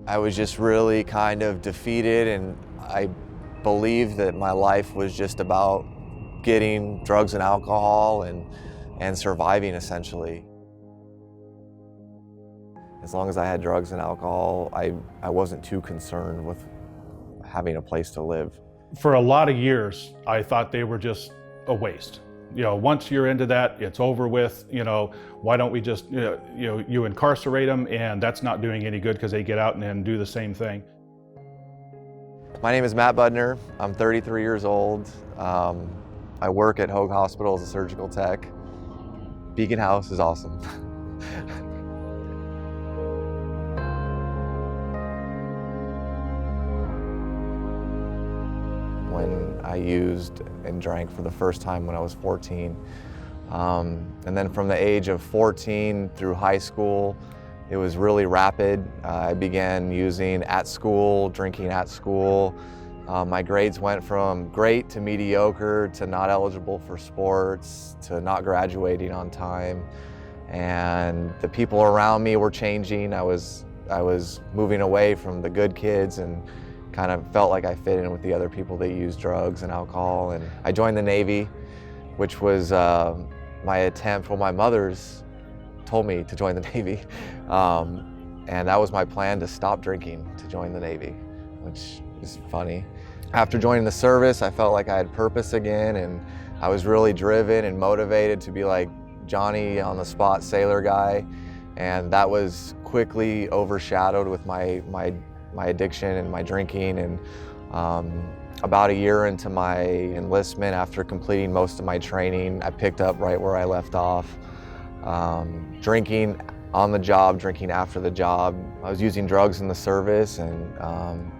I was just really kind of defeated, and I believed that my life was just about getting drugs and alcohol and surviving, essentially. As long as I had drugs and alcohol, I wasn't too concerned with having a place to live. For a lot of years, I thought they were just a waste. Once you're into that, it's over with. Why don't we just, you incarcerate them, and that's not doing any good because they get out and then do the same thing. My name is Matt Budner. I'm 33 years old. I work at Hoag Hospital as a surgical tech. Beacon House is awesome. When I used and drank for the first time when I was 14. And then from the age of 14 through high school, it was really rapid. I began using at school, drinking at school. My grades went from great to mediocre to not eligible for sports to not graduating on time. And the people around me were changing. I was moving away from the good kids and kind of felt like I fit in with the other people that use drugs and alcohol. And I joined the Navy, which was my attempt. Well, my mother's told me to join the Navy. And that was my plan, to stop drinking, to join the Navy, which is funny. After joining the service, I felt like I had purpose again, and I was really driven and motivated to be like Johnny on the spot sailor guy. And that was quickly overshadowed with my addiction and my drinking. And about a year into my enlistment, after completing most of my training, I picked up right where I left off. Drinking on the job, drinking after the job. I was using drugs in the service, and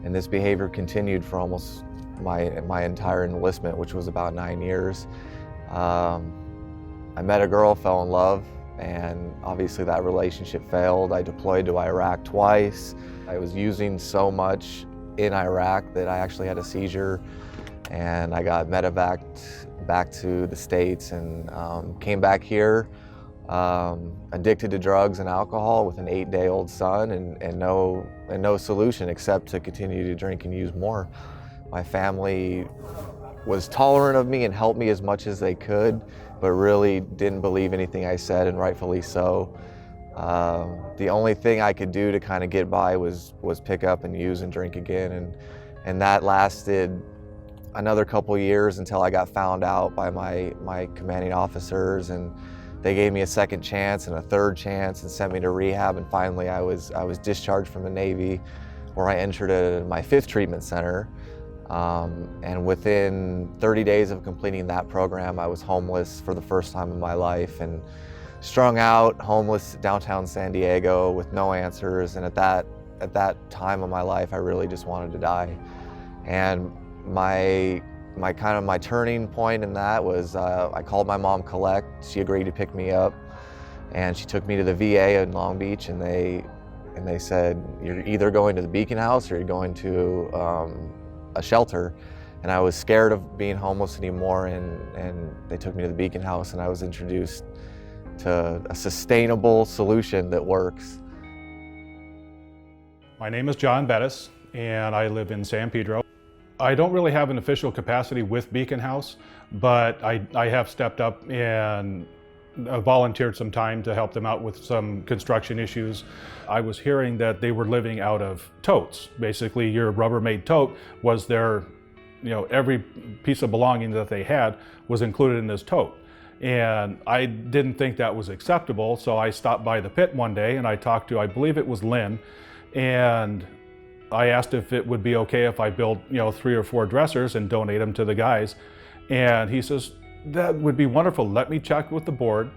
this behavior continued for almost my entire enlistment, which was about 9 years. I met a girl, fell in love, and obviously that relationship failed. I deployed to Iraq twice. I was using so much in Iraq that I actually had a seizure, and I got medevaced back to the States, and came back here addicted to drugs and alcohol with an 8-day-old son, and no solution except to continue to drink and use more. My family was tolerant of me and helped me as much as they could, but really didn't believe anything I said, and rightfully so. The only thing I could do to kind of get by was pick up and use and drink again, and that lasted another couple years until I got found out by my commanding officers, and they gave me a second chance and a third chance and sent me to rehab, and finally I was discharged from the Navy, where I entered my 5th treatment center. And within 30 days of completing that program, I was homeless for the first time in my life, and strung out, homeless downtown San Diego with no answers. And at that time of my life, I really just wanted to die. And my turning point in that was I called my mom, Collect. She agreed to pick me up, and she took me to the VA in Long Beach, and they said, you're either going to the Beacon House or you're going to a shelter. And I was scared of being homeless anymore, and they took me to the Beacon House, and I was introduced to a sustainable solution that works. My name is John Bettis, and I live in San Pedro. I don't really have an official capacity with Beacon House, but I have stepped up and volunteered some time to help them out with some construction issues. I was hearing that they were living out of totes. Basically, your Rubbermaid tote was their, every piece of belonging that they had was included in this tote. And I didn't think that was acceptable, so I stopped by the pit one day and I talked to, I believe it was Lynn, and I asked if it would be okay if I build, 3 or 4 dressers and donate them to the guys. And he says, that would be wonderful. Let me check with the board.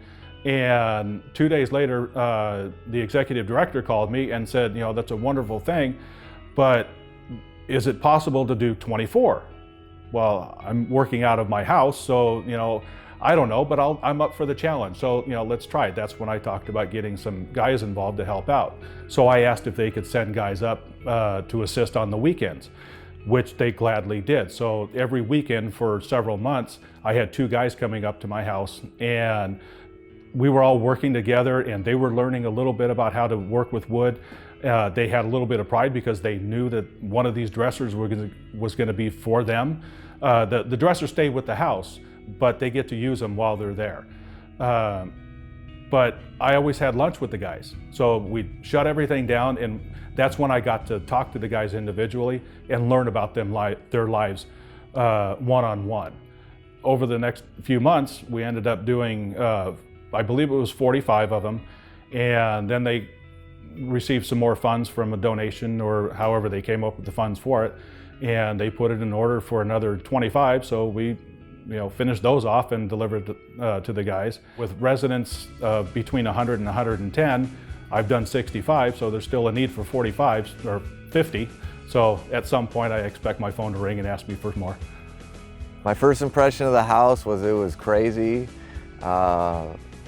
And 2 days later, the executive director called me and said, that's a wonderful thing, but is it possible to do 24? Well, I'm working out of my house, so, I don't know, but I'm up for the challenge. So, let's try it. That's when I talked about getting some guys involved to help out. So I asked if they could send guys up to assist on the weekends, which they gladly did. So every weekend for several months, I had 2 guys coming up to my house, and we were all working together, and they were learning a little bit about how to work with wood. They had a little bit of pride because they knew that one of these dressers was going to be for them. The dressers stay with the house, but they get to use them while they're there. But I always had lunch with the guys. So we'd shut everything down, and that's when I got to talk to the guys individually and learn about their lives one-on-one. Over the next few months, we ended up doing, I believe it was 45 of them, and then they received some more funds from a donation or however they came up with the funds for it, and they put it in order for another 25, so we finished those off and delivered to the guys. With residents between 100 and 110, I've done 65, so there's still a need for 45 or 50, so at some point I expect my phone to ring and ask me for more. My first impression of the house was it was crazy.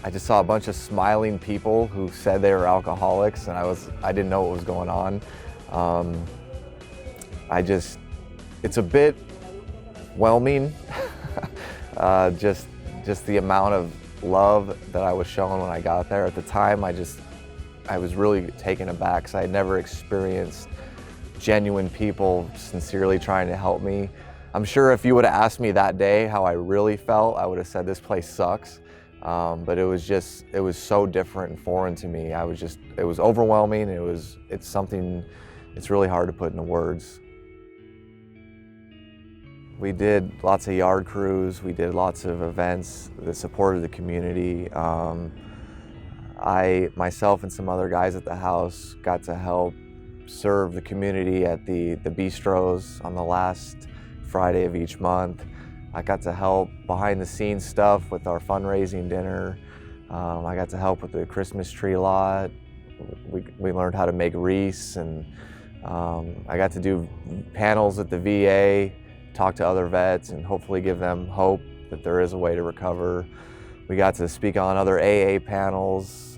I just saw a bunch of smiling people who said they were alcoholics, and I didn't know what was going on. It's a bit whelming, just the amount of love that I was shown when I got there. At the time, I was really taken aback because I had never experienced genuine people sincerely trying to help me. I'm sure if you would have asked me that day how I really felt, I would have said this place sucks. But it was so different and foreign to me. It was overwhelming. It's something, it's really hard to put into words. We did lots of yard crews. We did lots of events that supported the community. Myself and some other guys at the house got to help serve the community at the bistros on the last Friday of each month. I got to help behind the scenes stuff with our fundraising dinner. I got to help with the Christmas tree lot. We learned how to make wreaths, and I got to do panels at the VA, talk to other vets, and hopefully give them hope that there is a way to recover. We got to speak on other AA panels.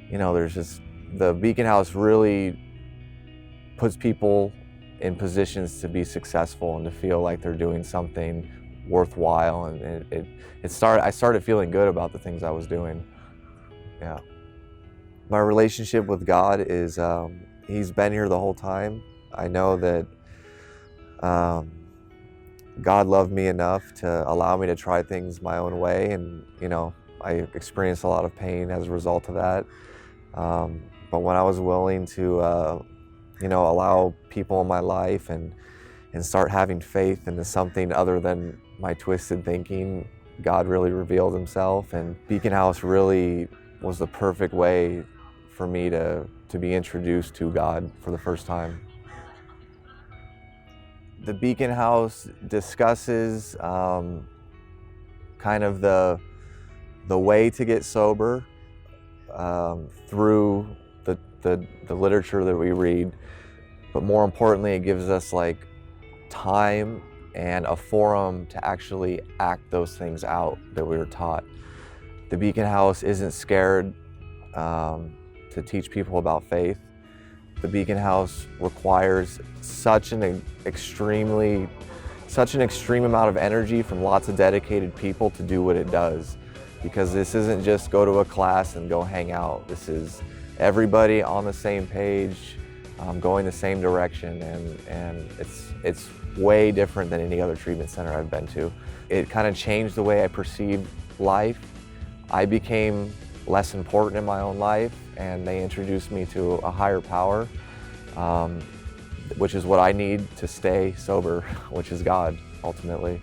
There's just, the Beacon House really puts people in positions to be successful and to feel like they're doing something worthwhile, and I started feeling good about the things I was doing. Yeah. My relationship with God is, He's been here the whole time. I know that God loved me enough to allow me to try things my own way, and I experienced a lot of pain as a result of that. But when I was willing to allow people in my life and start having faith into something other than my twisted thinking, God really revealed Himself, and Beacon House really was the perfect way for me to be introduced to God for the first time. The Beacon House discusses kind of the way to get sober through the literature that we read, but more importantly, it gives us like time and a forum to actually act those things out that we were taught. The Beacon House isn't scared to teach people about faith. The Beacon House requires such an extreme amount of energy from lots of dedicated people to do what it does, because this isn't just go to a class and go hang out. This is everybody on the same page, going the same direction, and it's way different than any other treatment center I've been to. It kind of changed the way I perceived life. I became less important in my own life, and they introduced me to a higher power, which is what I need to stay sober, which is God, ultimately.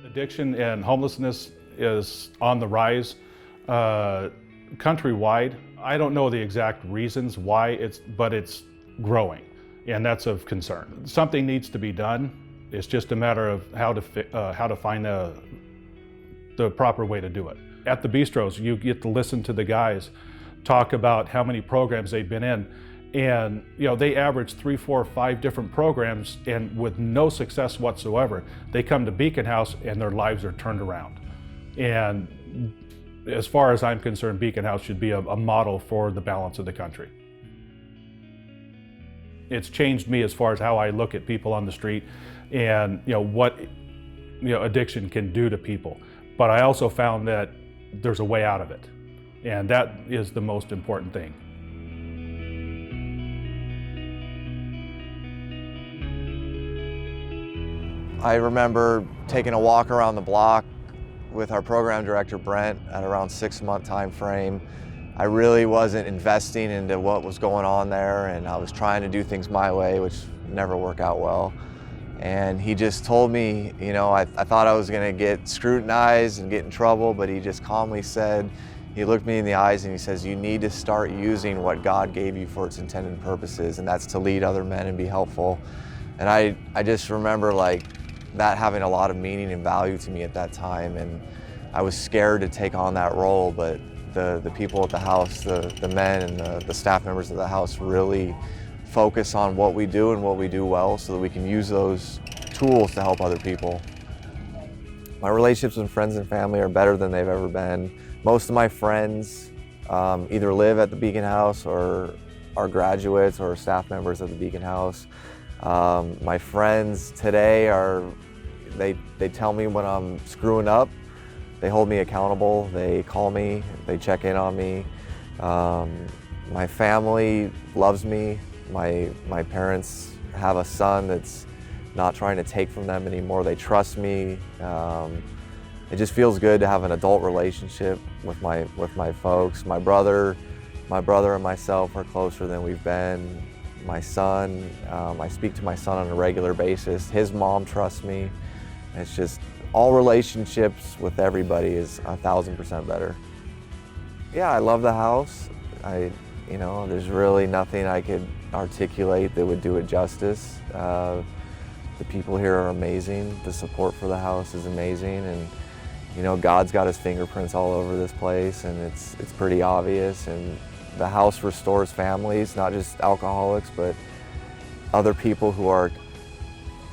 Addiction and homelessness is on the rise countrywide. I don't know the exact reasons why but it's growing, and that's of concern. Something needs to be done. It's just a matter of how to find the proper way to do it. At the bistros, you get to listen to the guys talk about how many programs they've been in, and they average 3, 4, 5 different programs, and with no success whatsoever, they come to Beacon House and their lives are turned around. And as far as I'm concerned, Beacon House should be a model for the balance of the country. It's changed me as far as how I look at people on the street and what addiction can do to people. But I also found that there's a way out of it, and that is the most important thing. I remember taking a walk around the block with our program director, Brent, at around 6-month time frame. I really wasn't investing into what was going on there, and I was trying to do things my way, which never work out well. And he just told me, I thought I was gonna get scrutinized and get in trouble, but he just calmly said, he looked me in the eyes and he says, you need to start using what God gave you for its intended purposes, and that's to lead other men and be helpful. And I just remember that having a lot of meaning and value to me at that time, and I was scared to take on that role, but the people at the house, the men and the staff members of the house really focus on what we do and what we do well so that we can use those tools to help other people. My relationships with friends and family are better than they've ever been. Most of my friends either live at the Beacon House or are graduates or staff members at the Beacon House. My friends today they tell me when I'm screwing up. They hold me accountable. They call me, they check in on me. My family loves me. My parents have a son that's not trying to take from them anymore. They trust me. It just feels good to have an adult relationship with my folks. My brother and myself are closer than we've been. My son, I speak to my son on a regular basis. His mom trusts me. It's just all relationships with everybody is 1000% better. Yeah, I love the house. There's really nothing I could articulate that would do it justice. The people here are amazing. The support for the house is amazing, and God's got his fingerprints all over this place, and it's pretty obvious. And the house restores families, not just alcoholics, but other people who are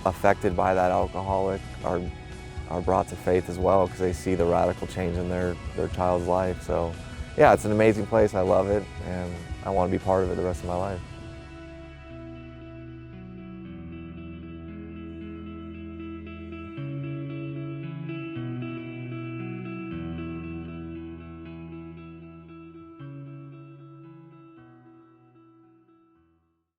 affected by that alcoholic are brought to faith as well, because they see the radical change in their child's life. So yeah, it's an amazing place. I love it, and I want to be part of it the rest of my life.